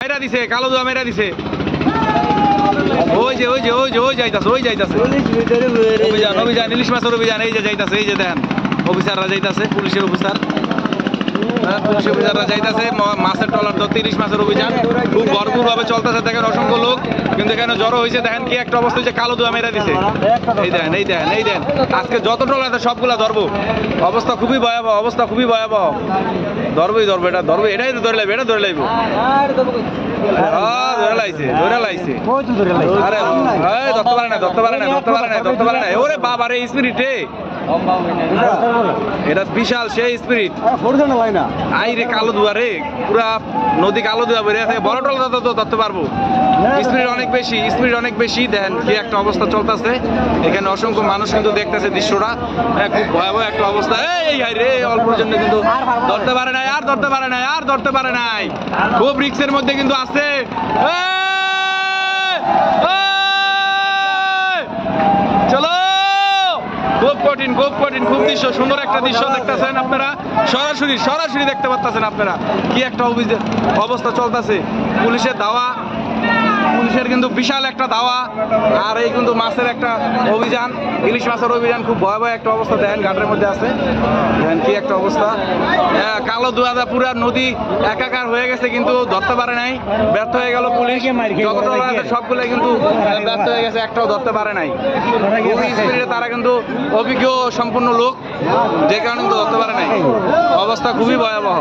মেরা দিছে, কালো দুয়া মেরা দিছে। ওই যে ওই যে ওই যে ওই যাইতাছে, ওই যাইতাছে অভিযান, অভিযান, ইলিশ মাছের অভিযান। এই যে যাইতাছে, এই যে দেখেন অফিসাররা যাইতাছে, পুলিশের অফিসার, পুলিশ অফিসাররা যাইতাছে মাছের ট্রলার ধরতে, ইলিশ মাছের অভিযান খুব ভরপুর ভাবে চলতেছে। দেখেন অসংখ্য লোক কিন্তু এখানে জড়ো হয়েছে। দেখেন কি একটা অবস্থা হয়েছে, কালো দুয়া মেরা দিছে। এই দেখেন, এই দেখেন, এই দেখেন, আজকে যত ট্রলার আছে সবগুলা ধরবো। অবস্থা খুবই ভয়াবহ, অবস্থা খুবই ভয়াবহ। ধরবোই ধরবো, এটা ধরবো, এটাই তো ধরে লাইবে, এটা ধরে লাইবো। ধরে লাইছে, ধরে লাইছে। আরে ধরতে পারে না, ধরতে পারে না, ধরতে পারে না, ধরতে পারে না। ওরে বাবা রে, স্পিরিট রে, এটা বিশাল সেই স্পিরিট। আই রে কালো দুয়া রে, পুরা নদী কালো দুয়া বেরিয়ে আছে। বড় টল তো ধরতে পারবো। স্পিরিট অনেক বেশি, স্পিরিট অনেক বেশি। দেখেন কি একটা অবস্থা চলতেছে এখানে। অসংখ্য মানুষ কিন্তু দেখতেছে দৃশ্যটা, খুব ভয়াবহ একটা অবস্থা। এই হাই রে, অল্পের জন্য কিন্তু ধরতে পারে নাই, আর ধরতে পারে নাই, আর ধরতে পারে নাই। খুব রিক্সের মধ্যে কিন্তু আছে। চলো, খুব কঠিন, খুব কঠিন, খুব দৃশ্য, সুন্দর একটা দৃশ্য দেখতেছেন আপনারা। সরাসরি সরাসরি দেখতে পাচ্ছেন আপনারা কি একটা অবস্থা চলতেছে। পুলিশের ধাওয়া, পুলিশের কিন্তু বিশাল একটা ধাওয়া, আর এই কিন্তু মাছের একটা অভিযান, ইলিশ মাছের অভিযান। খুব ভয়াবহ একটা অবস্থা। দেখেন ঘাটের মধ্যে আছে, দেখেন কি একটা অবস্থা। কালো দুয়াদা পুরা নদী একাকার হয়ে গেছে, কিন্তু ধরতে পারে নাই, ব্যর্থ হয়ে গেল পুলিশ। সবগুলো কিন্তু ব্যর্থ হয়ে গেছে, একটাও ধরতে পারে নাই। স্পিরিটে তারা কিন্তু অভিজ্ঞ সম্পূর্ণ লোক, যে কারণে কিন্তু ধরতে পারে নাই। অবস্থা খুবই ভয়াবহ।